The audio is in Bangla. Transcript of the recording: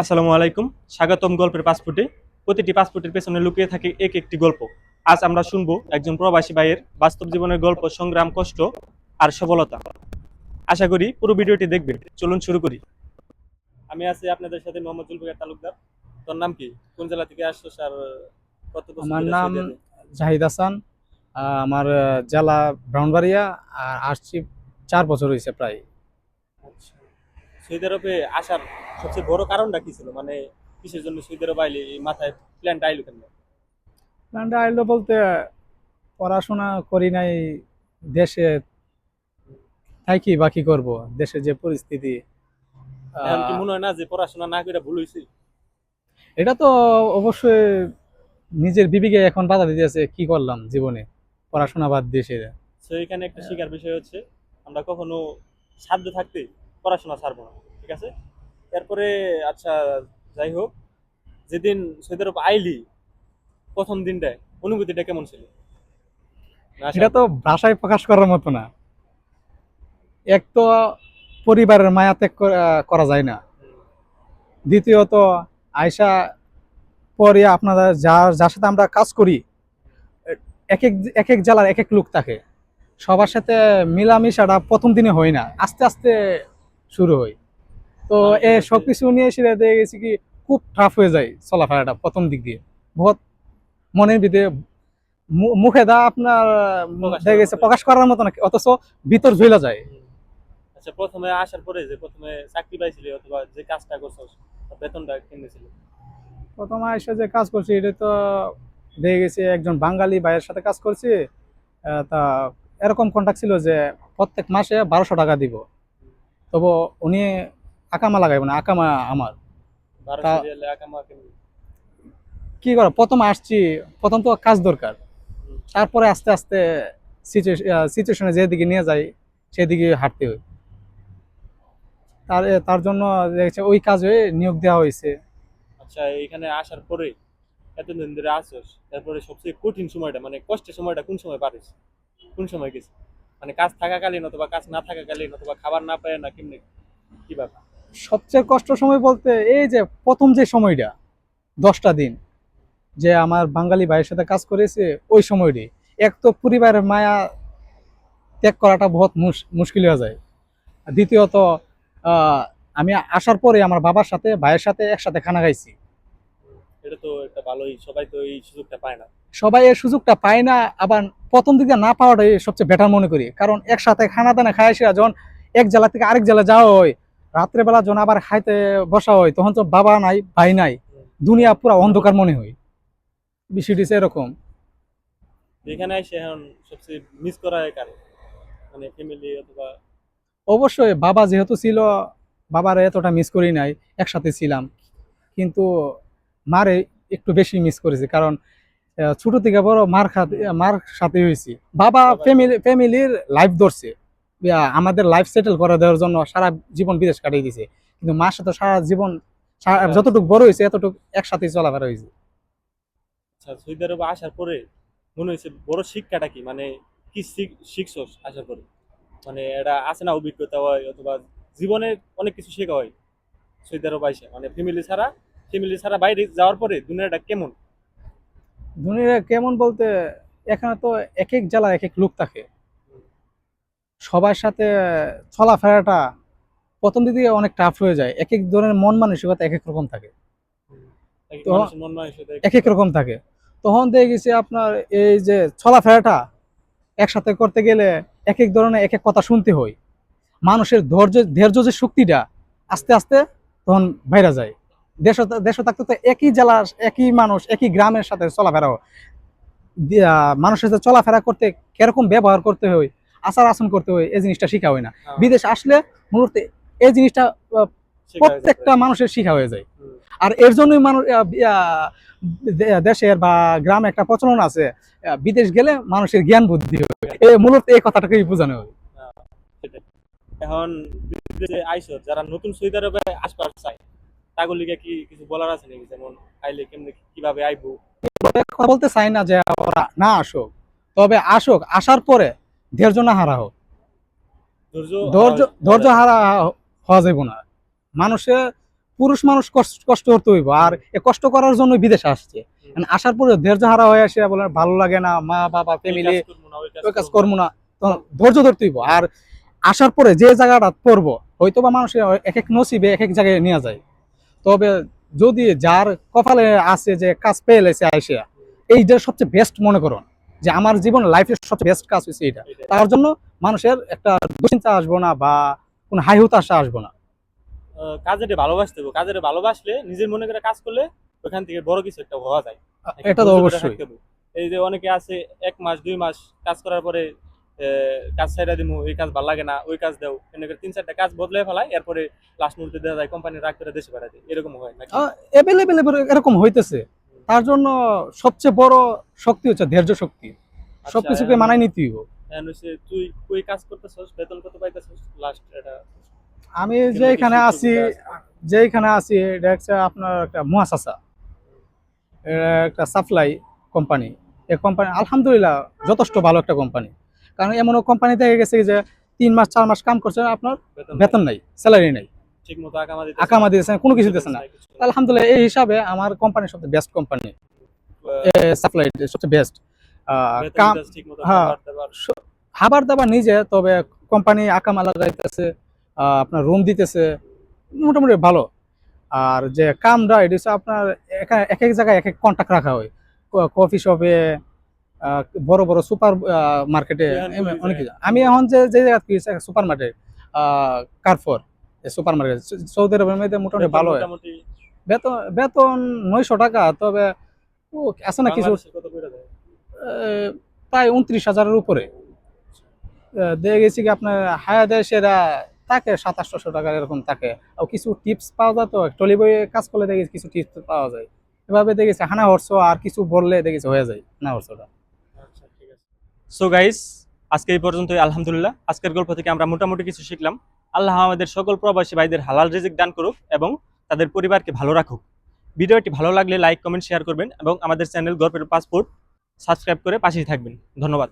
আসসালামু আলাইকুম। স্বাগতম গল্পের পাসপোর্টে। প্রতিটি পাসপোর্টের পেছনে লুকিয়ে থাকে একটি গল্প। আজ আমরা শুনবো একজন প্রবাসী ভাইয়ের বাস্তব জীবনের গল্প, সংগ্রাম, কষ্ট আর সফলতা। আশা করি পুরো ভিডিওটি দেখবেন। চলুন শুরু করি। আমি আছি আপনাদের সাথে মোহাম্মদ জুলফিকার তালুকদার। তোর নাম কি? কোন জেলা থেকে আসছিস আর কত বছর আমার ধরে নাম সৌদি আরবে? জাহিদ হাসান। আমার জেলা ব্রাহ্মণবাড়িয়া। আর আসছি 4 বছর হয়েছে প্রায়। আচ্ছা, সৌদি আরবে আসার সবচেয়ে বড় কারণটা কি ছিল? মানে কিসের জন্য সৌদি আরবে আইলি? এই মাথায় প্ল্যানটা আইলো কেন? প্ল্যানটা আইলো বলতে পড়াশোনা করি নাই দেশে, থাকি বাকি করব। দেশে যে পরিস্থিতি, এখন কি আহ, মনে হয় না যে পড়াশোনা না করে ভুল হয়েছে? এটা তো অবশ্যই নিজের বিবেকে এখন বাধা দিতেছে, কি করলাম জীবনে, পড়াশোনা বাদ দিয়ে সেরে। তো এখানে একটা শিকার বিষয় হচ্ছে আমরা কখনো সাধ্য থাকতে পড়াশোনা ছাড়বো না, ঠিক আছে? এরপরে আচ্ছা, যাই হোক, যেদিন সৌদি আরব আইলি প্রথম দিনটায় অনুভূতিটা কেমন ছিল না এটা আসার তো পরে? ভাষায় প্রকাশ করার মতো না। এক তো পরিবারের মায়া ত্যাগ করা যায় না। হুম, দ্বিতীয়ত আয়সা পরে আপনারা যার যার সাথে আমরা কাজ করি, এক এক এক এক জেলার এক এক লোক থাকে। সবার সাথে মিলামিশাটা প্রথম দিনে হয় না, আস্তে আস্তে শুরু হয়। তো এ মানুষের সাথে সবকিছু নিয়ে সেটা দেখে গেছি কি খুব টাফ হয়ে যায় চলাফেরাটা প্রথম দিক দিয়ে। বহুত মনের ভিতরে মুখে দা আপনার প্রকাশ দেখা করার গেছে মতো প্রকাশ হয়েছে। করার মতো না, অথচ ভিতর ঝুলে যায়। হুম। আচ্ছা, প্রথমে আসার পরে যে প্রথমে চাকরি পাইছিলি অথবা যে কাজটা করছস, তার বেতনটা কেমনে ছিল? প্রথম এসে যে কাজ করছি এটা তো দেখে গেছি একজন বাঙালি ভাইয়ের সাথে কাজ করছি। তা এরকম কন্ট্যাক্ট ছিল যে প্রত্যেক মাসে 1200 টাকা দিব। তবু উনি আকামা লাগাইব না, আকামা আমার। তা 1200 রিয়ালে আকামা কেমনে? কি করা, প্রথম আসছি, প্রথম তো কাজ দরকার। হুম। তারপরে আস্তে আস্তে সিচুয়েশনে যেদিকে নিয়ে যায় সেদিকে হাঁটতে হয়। তার জন্য দেখছে ওই কাজে নিয়োগ দেওয়া হয়েছে। আচ্ছা, এখানে আসার পরে এতদিন ধরে আসছস, তারপরে সবচেয়ে কঠিন সময়টা মানে কষ্টের সময়টা কোন সময় পারিস? কোন সময় গেছে? মানে কাজ থাকাকালীন অথবা কাজ না থাকাকালীন অথবা খাবার না পায় না কেমনে, কিভাবে? সবচেয়ে কষ্ট সময় বলতে এই যে প্রথম যে সময়টা, 10টা দিন যে আমার বাঙালি ভাইয়ের সাথে কাজ করেছে, ওই সময়টি এক তো পরিবারের মায়া ত্যাগ করাটা বহুত মুশকিল হয়ে যায়। আর দ্বিতীয়ত আহ, আমি আসার পরে আমার বাবার সাথে ভাইয়ের সাথে একসাথে খানা খাইছি। এটা তো একটা ভালোই, সবাই তো এই সুযোগটা পায় না। সবাই এই সুযোগটা পায় না। আবার প্রথম দিকে না পাওয়াটাই সবচেয়ে বেটার মনে করি, কারণ একসাথে খানা দানা খাই আসি যখন এক জেলা থেকে আরেক জেলা যাওয়া হয়, রাত্রেবেলা যখন আবার খাইতে বসা হয়, তখন তো বাবা নাই ভাই নাই, হুম। দুনিয়া পুরো অন্ধকার মনে হয়। বিষয়টি হচ্ছে এরকম। এখানে এসে এখন সবচেয়ে মিস করা হয় কারণ মানে ফ্যামিলি অথবা অবশ্যই বাবা যেহেতু ছিল, বাবার এতটা মিস করি নাই, একসাথে ছিলাম। কিন্তু মারে একটু বেশি মিস করেছি, কারণ ছোট থেকে বড় মার সাথে হয়েছি। বাবা সবাই তো। ফ্যামিলির লাইফ ধরছে, আমাদের লাইফ সেটেল করে দেওয়ার জন্য সারা জীবন বিদেশ কাটিয়ে দিছে। কিন্তু মার সাথে সারা জীবন মেলামেশা যতটুকু বড় করছে। হয়েছে এতটুকু একসাথে চলাফেরা হয়েছে। আচ্ছা, সৌদি আরবে আসার পরে মনে হয়েছে বড় শিক্ষাটা কি? মানে কি শিখছস আসার পরে? মানে এটা আছে না অভিজ্ঞতা হয় অথবা জীবনের অনেক কিছু শেখা হয় সৌদি আরব আইসা, মানে ফ্যামিলি ছাড়া বাইরে যাওয়ার পরে দুনিয়াটা কেমন? দুনিয়া কেমন বলতে, এখানে তো এক এক জেলায় এক এক লোক থাকে। সবার সাথে চলাফেরাটা প্রথম দিকে অনেক টাফ হয়ে যায়, এক এক ধরনের মন মানসিকতা এক এক রকম থাকে। এক এক তো মানুষের মন মানসিকতা এক এক এক এক রকম। রকম থাকে। তখন দেখে গেছি আপনার এই যে চলাফেরাটা একসাথে করতে গেলে এক এক ধরনের এক এক কথা শুনতে হয়। মানুষের ধৈর্য যে শক্তিটা আস্তে আস্তে তখন বাইরে যায়। দেশ দেশ থাকতে তো একই জেলার একই মানুষ একই গ্রামের সাথে চলাফেরা হয়। মানুষের সাথে চলাফেরা করতে কিরকম ব্যবহার করতে হয়, আচার আচরণ করতে হয়, এই জিনিসটা শিখা হয় না। হ্যাঁ, বিদেশ আসলে মূলত এই জিনিসটা শেখা হয়ে যায় প্রত্যেকটা প্রায়। মানুষের শিখা হয়ে যায়। হুম। আর এর জন্যই মানুষ দেশের বা গ্রামে একটা প্রচলন আছে, বিদেশ গেলে মানুষের জ্ঞান বুদ্ধি হয়। মূলত এই কথাটাকেই বোঝানো হয়। হ্যাঁ, সেটাই। এখন বিদেশে আইসো যারা নতুন সৌদি আরবে আসবার চায়, তাগো লিগে কি কিছু বলার আছে নাকি? যেমন আইলে কেমনে কিভাবে আইবো? কথা বলতে চাই না যে ওরা না আসুক, তবে আসুক, আসার পরে ধৈর্য না হারা হোক। ধৈর্য হারা ধৈর্য হওয়া ধৈর্য যাবে না। হারা হওয়া যাব না। মানুষের পুরুষ মানুষ কষ্ট করতে হইব, আর এ কষ্ট করার জন্য বিদেশে আসছে। মানে আসার পরে ধৈর্য হারা হয়ে আসে, বলে ভালো লাগে না, মা বাবা এই ফ্যামিলি কাজ করবো না, ওই ওই কাজ করবো করবো না, তো ধৈর্য ধরতে হইব। আর আসার পরে যে জায়গাটা পড়বো, হয়তো বা মানুষের এক এক নসিবে এক এক জায়গায় নিয়ে যায়। তবে যদি যার কপালে আছে যে কাজ পেয়ে লেছে আইসা, এইটা সবচেয়ে বেস্ট মনে করুন, যে আমার জীবন লাইফের সবচেয়ে বেস্ট কাজ হয়েছে এটা। এটাই। তার জন্য মানুষের একটা দুশ্চিন্তা আসবো না বা কোনো হাই হুতাশা আসবো না। কাজের ভালোবাসতে হবে, কাজের ভালোবাসলে নিজের মনে করে কাজ করলে ওখান থেকে বড় কিছু একটা হওয়া যায়। এটা তো ধৈর্য ধরে অবশ্যই। থাকতে হবে। এই যে অনেকে আছে 1 মাস 2 মাস কাজ করার পরে কাজ ছাইড়া দিমু, এই কাজ ভালো লাগে না, ওই কাজ দাও, এনে করে 3-4টা কাজ বদলে ফেলায়, এরপরে লাস্ট মুহূর্তে দেখা যায় কোম্পানি রাগ করে দেশে পাঠায় দেয়। এরকম হয় নাকি? অ্যাভেলেবেল এরকম হইতেছে। তার জন্য সবচেয়ে বড় শক্তি হচ্ছে ধৈর্য শক্তি। আচ্ছা, সবকিছুকে মানায় নিতে হইব। এখন হচ্ছে তুই কই কাজ করতেছস, বেতন কত পাইতেছস লাস্ট এটা? আমি কেমনে কি যেখানে সুযোগ আছি, সুবিধা আছে? এটা হচ্ছে আপনার একটা মুয়াসাসা, একটা সাপ্লাই কোম্পানি। এই কোম্পানি আলহামদুলিল্লাহ যথেষ্ট ভালো একটা কোম্পানি। কারণ এমনও কোম্পানি থেকে গেছে যে 3 মাস 4 মাস কাম করছে, আপনার বেতন নাই, স্যালারি নাই, ঠিক মতো আকামা দিতেছে না, আকামা দিতেছে না, কোনো কিছু দিতেছে না। কিছু নাই। আলহামদুলিল্লাহ এই হিসাবে আমার কোম্পানি সবচেয়ে বেস্ট কোম্পানি, সাপ্লাই সবচেয়ে বেস্ট। বেতন কাম, দিতেছে ঠিক মতো, হ্যাঁ, খাবার দাবার। খাবার দাবার নিজে, তবে কোম্পানি আকামা লাগাইতেছে, আপনার রুম দিতেছে, মোটামুটি ভালো। আর যে কামরা, এটা হচ্ছে আপনার এক এক জায়গায় এক এক কন্ট্যাক্ট রাখা হয়, কফি শপে, বড় বড় সুপার মার্কেটে, তুই এখন কোন অনেক জায়গায়? কিছু। আমি এখন যে যে জায়গায় super market, Carrefour super market, Saudi আরবের মধ্যে মোটামুটি বেতন ভালো হয়। মোটামুটি বেতন বেতন 900 টাকা, তবে ও আছে না কিছু, বাংলাদেশে কত করে দেয়? প্রায় 29,000-এর উপরে। দিয়ে গেছি কি আপনার হায়া দেশেরা থাকে 700-800 টাকা এরকম থাকে। আর কিছু টিপস পাওয়া যায়, তো টলি বইয়ে কাজ করলে দেখেছি কিছু টিপস পাওয়া যায়। এভাবে দেখেছি হানা হর্ষ, আর কিছু বললে দেখেছি হয়ে যায় হানা হর্ষটা। আচ্ছা, ঠিক আছে। সো গাইস, আজকে এই পর্যন্তই। আলহামদুলিল্লাহ, আজকের গল্প থেকে আমরা মোটামুটি কিছু শিখলাম। আল্লাহ আমাদের সকল প্রবাসী ভাইদের হালাল রিজিক দান করুক এবং তাদের পরিবারকে ভালো রাখুক। ভিডিওটি ভালো লাগলে লাইক, কমেন্ট, শেয়ার করবেন এবং আমাদের চ্যানেল গল্পের পাসপোর্ট সাবস্ক্রাইব করে পাশেই থাকবেন। ধন্যবাদ।